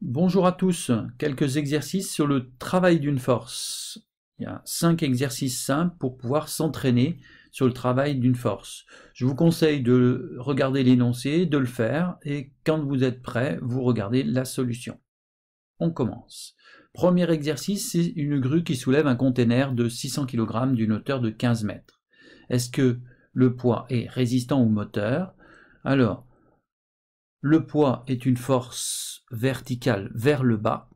Bonjour à tous, quelques exercices sur le travail d'une force. Il y a 5 exercices simples pour pouvoir s'entraîner sur le travail d'une force. Je vous conseille de regarder l'énoncé, de le faire, et quand vous êtes prêt, vous regardez la solution. On commence. Premier exercice, c'est une grue qui soulève un conteneur de 600 kg d'une hauteur de 15 mètres. Est-ce que le poids est résistant au moteur? Alors, le poids est une force verticale vers le bas,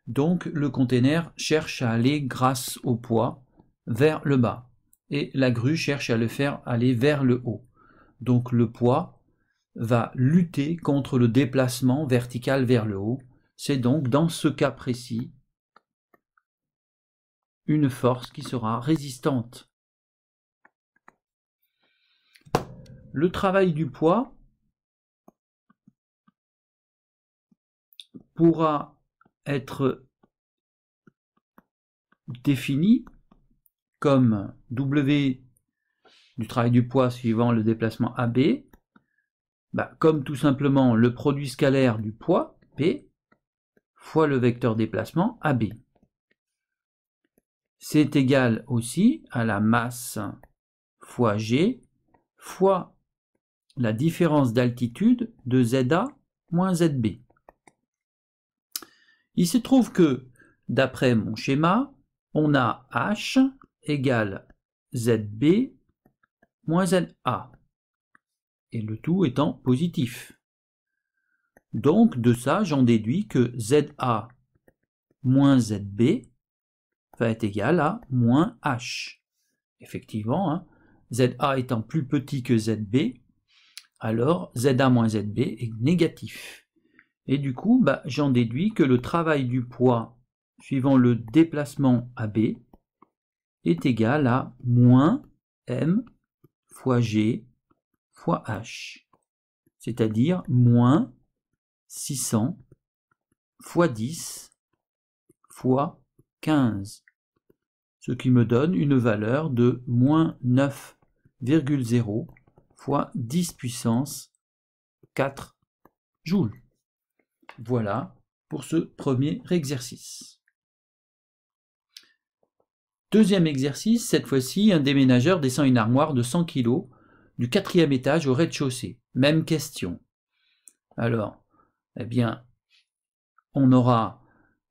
donc le conteneur cherche à aller grâce au poids vers le bas, et la grue cherche à le faire aller vers le haut. Donc le poids va lutter contre le déplacement vertical vers le haut. C'est donc dans ce cas précis une force qui sera résistante. Le travail du poids pourra être défini comme W du travail du poids suivant le déplacement AB, comme tout simplement le produit scalaire du poids, P, fois le vecteur déplacement, AB. C'est égal aussi à la masse fois G fois la différence d'altitude de ZA moins ZB. Il se trouve que, d'après mon schéma, on a H égale ZB moins ZA, et le tout étant positif. Donc, de ça, j'en déduis que ZA moins ZB va être égal à moins H. Effectivement, ZA étant plus petit que ZB, alors ZA moins ZB est négatif. Et du coup, j'en déduis que le travail du poids suivant le déplacement AB est égal à moins M fois G fois H, c'est-à-dire moins 600 fois 10 fois 15, ce qui me donne une valeur de moins 9,0 fois 10 puissance 4 joules. Voilà pour ce premier exercice. Deuxième exercice, cette fois-ci, un déménageur descend une armoire de 100 kg du 4e étage au rez-de-chaussée. Même question. Alors, eh bien, on aura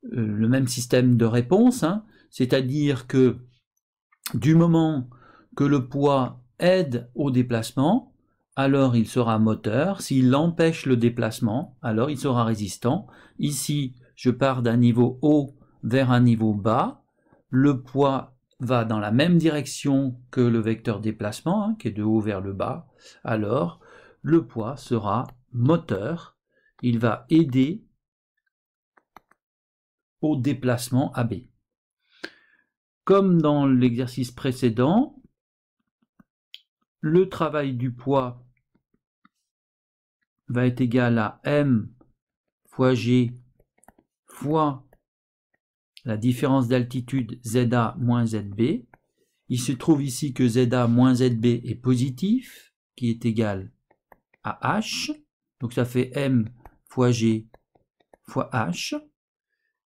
le même système de réponse, c'est-à-dire que du moment que le poids aide au déplacement, alors il sera moteur. S'il empêche le déplacement, alors il sera résistant. Ici, je pars d'un niveau haut vers un niveau bas. Le poids va dans la même direction que le vecteur déplacement, qui est de haut vers le bas. Alors, le poids sera moteur. Il va aider au déplacement AB. Comme dans l'exercice précédent, le travail du poids va être égal à M fois G fois la différence d'altitude ZA moins ZB. Il se trouve ici que ZA moins ZB est positif, qui est égal à H. Donc ça fait M fois G fois H.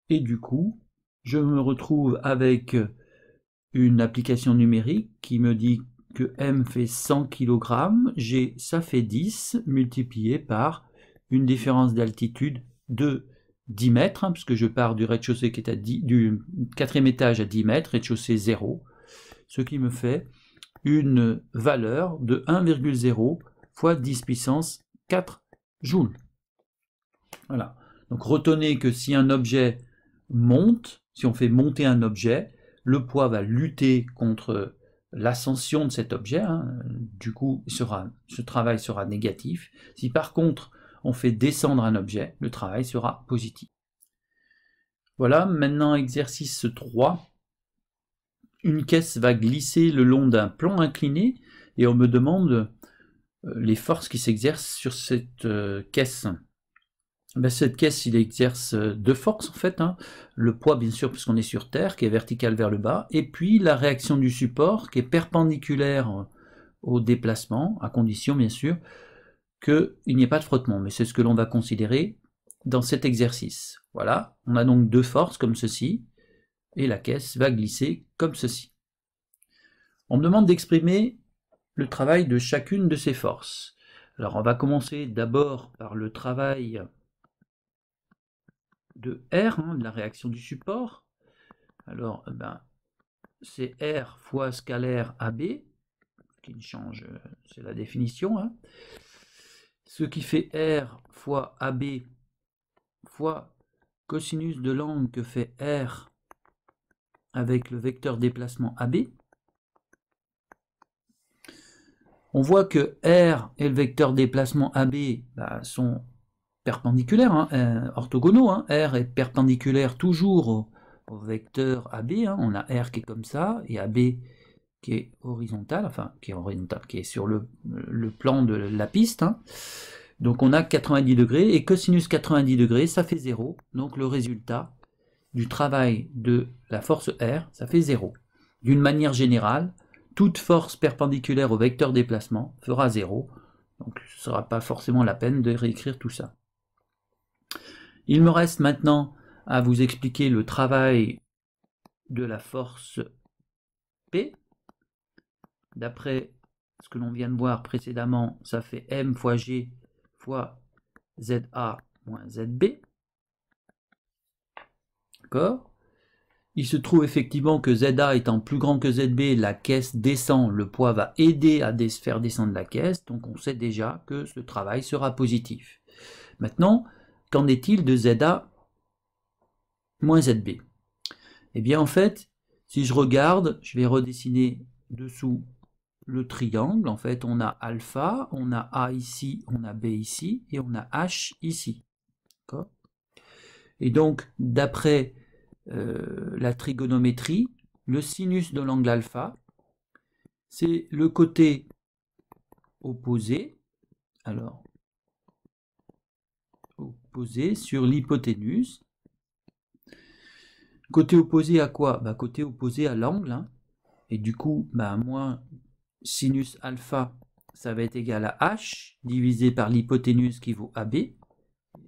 Et du coup, je me retrouve avec une application numérique qui me dit que M fait 100 kg, G ça fait 10, multiplié par une différence d'altitude de 10 mètres, puisque je pars du rez-de-chaussée qui est du 4e étage à 10 mètres, rez-de-chaussée 0, ce qui me fait une valeur de 1,0 fois 10 puissance 4 joules. Voilà. Donc retenez que si un objet monte, si on fait monter un objet, le poids va lutter contre l'ascension de cet objet, du coup ce travail sera négatif. Si par contre on fait descendre un objet, le travail sera positif. Voilà, maintenant exercice 3. Une caisse va glisser le long d'un plan incliné et on me demande les forces qui s'exercent sur cette caisse. Cette caisse, il exerce deux forces en fait, le poids bien sûr puisqu'on est sur terre qui est vertical vers le bas, et puis la réaction du support qui est perpendiculaire au déplacement, à condition bien sûr qu'il n'y ait pas de frottement, mais c'est ce que l'on va considérer dans cet exercice. Voilà, on a donc deux forces comme ceci, et la caisse va glisser comme ceci. On me demande d'exprimer le travail de chacune de ces forces. Alors on va commencer d'abord par le travail de R, de la réaction du support. Alors c'est R fois scalaire AB, qui ne change, c'est la définition. Ce qui fait R fois AB fois cosinus de l'angle que fait R avec le vecteur déplacement AB. On voit que R et le vecteur déplacement AB sont perpendiculaires, orthogonaux. R est perpendiculaire toujours au vecteur AB. On a R qui est comme ça et AB qui est horizontal, qui est sur le plan de la piste. Donc on a 90 degrés et cosinus 90 degrés, ça fait 0. Donc le résultat du travail de la force R, ça fait 0. D'une manière générale, toute force perpendiculaire au vecteur déplacement fera 0. Donc ce ne sera pas forcément la peine de réécrire tout ça. Il me reste maintenant à vous expliquer le travail de la force P. D'après ce que l'on vient de voir précédemment, ça fait M fois G fois ZA moins ZB. D'accord ? Il se trouve effectivement que ZA étant plus grand que ZB, la caisse descend, le poids va aider à faire descendre la caisse, donc on sait déjà que ce travail sera positif. Maintenant, qu'en est-il de ZA moins ZB? Eh bien en fait, si je regarde, je vais redessiner dessous le triangle. En fait, on a alpha, on a A ici, on a B ici, et on a H ici. Et donc, d'après la trigonométrie, le sinus de l'angle alpha, c'est le côté opposé, alors opposé sur l'hypoténuse. Côté opposé à quoi? Côté opposé à l'angle, et du coup, moins sinus alpha, ça va être égal à H divisé par l'hypoténuse qui vaut AB,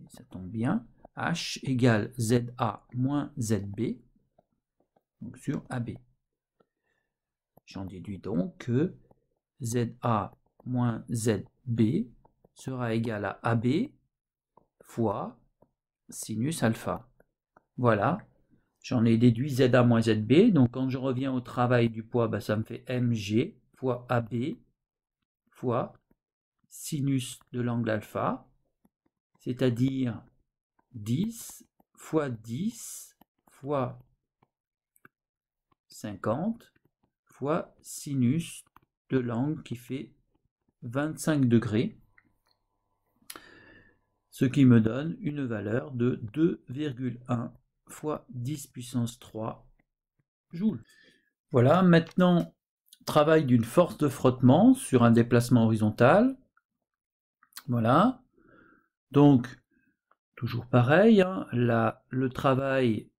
ça tombe bien, H égale ZA moins ZB, donc sur AB. J'en déduis donc que ZA moins ZB sera égal à AB fois sinus alpha. Voilà, j'en ai déduit ZA moins ZB, donc quand je reviens au travail du poids, ça me fait MG fois AB fois sinus de l'angle alpha, c'est-à-dire 10 fois 10 fois 50 fois sinus de l'angle qui fait 25 degrés, ce qui me donne une valeur de 2,1 fois 10 puissance 3 joules. Voilà, maintenant, travail d'une force de frottement sur un déplacement horizontal. Voilà, donc toujours pareil, le travail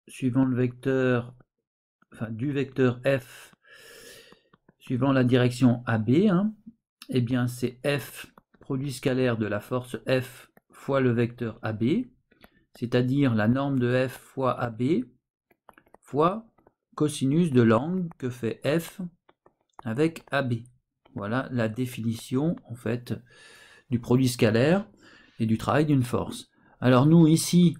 suivant le vecteur, du vecteur F suivant la direction AB, eh bien c'est F, produit scalaire de la force F fois le vecteur AB, c'est-à-dire la norme de F fois AB fois cosinus de l'angle que fait F avec AB. Voilà la définition en fait du produit scalaire et du travail d'une force. Alors nous ici,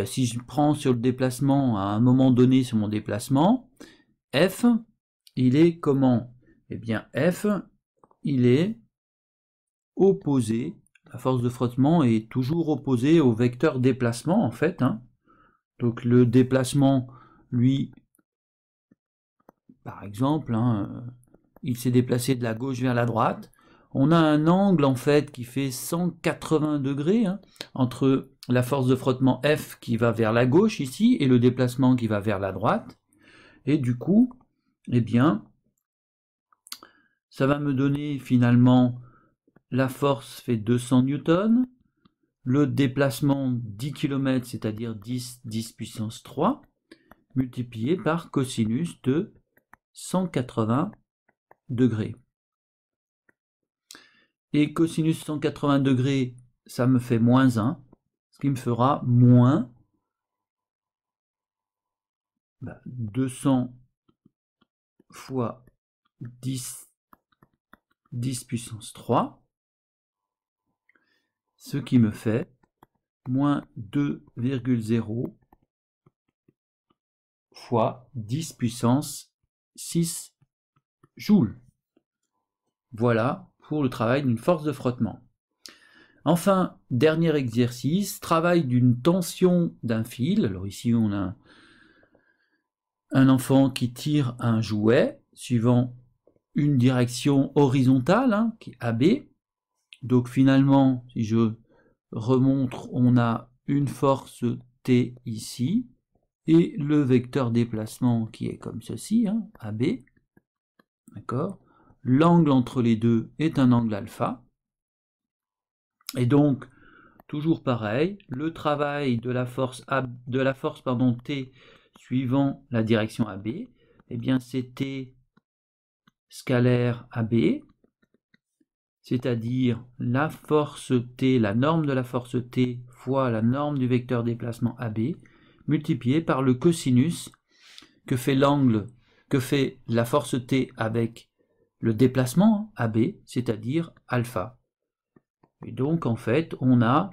si je prends sur le déplacement à un moment donné sur mon déplacement, F, il est comment? Eh bien F, il est opposé, la force de frottement est toujours opposée au vecteur déplacement en fait. Donc le déplacement, lui, par exemple, il s'est déplacé de la gauche vers la droite. On a un angle en fait qui fait 180 degrés entre la force de frottement F qui va vers la gauche ici et le déplacement qui va vers la droite. Et du coup, eh bien, ça va me donner finalement la force fait 200 newtons, le déplacement 10 km, c'est-à-dire 10 puissance 3, multiplié par cosinus de 180 degrés. Et cosinus 180 degrés, ça me fait moins 1, ce qui me fera moins 200 fois 10 puissance 3, ce qui me fait moins 2,0 fois 10 puissance 6 joules. Voilà pour le travail d'une force de frottement. Enfin, dernier exercice, travail d'une tension d'un fil. Alors ici, on a un enfant qui tire un jouet suivant une direction horizontale, qui est AB. Donc finalement, si je remontre, on a une force T ici, et le vecteur déplacement qui est comme ceci, AB. D'accord ? L'angle entre les deux est un angle alpha. Et donc, toujours pareil, le travail de la force T suivant la direction AB, eh bien c'est T scalaire AB, c'est-à-dire la force T, la norme de la force T fois la norme du vecteur déplacement AB, multiplié par le cosinus que fait l'angle, que fait la force T avec le déplacement AB, c'est-à-dire alpha. Et donc en fait on a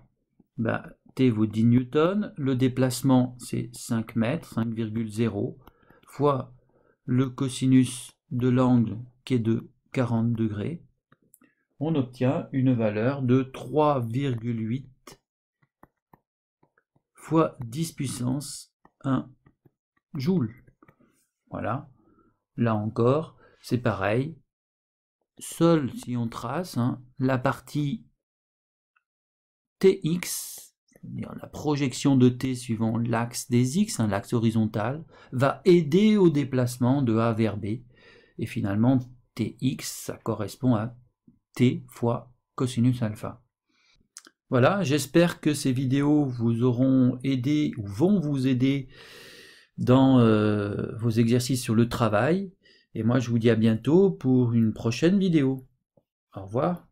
T vaut 10 newtons, le déplacement c'est 5 mètres, 5,0, fois le cosinus de l'angle qui est de 40 degrés, on obtient une valeur de 3,8 fois 10 puissance 1 joule. Voilà, là encore, c'est pareil, seul si on trace, la partie Tx, c'est-à-dire la projection de T suivant l'axe des X, l'axe horizontal, va aider au déplacement de A vers B. Et finalement, Tx, ça correspond à T fois cosinus alpha. Voilà, j'espère que ces vidéos vous auront aidé ou vont vous aider dans vos exercices sur le travail. Et moi, je vous dis à bientôt pour une prochaine vidéo. Au revoir.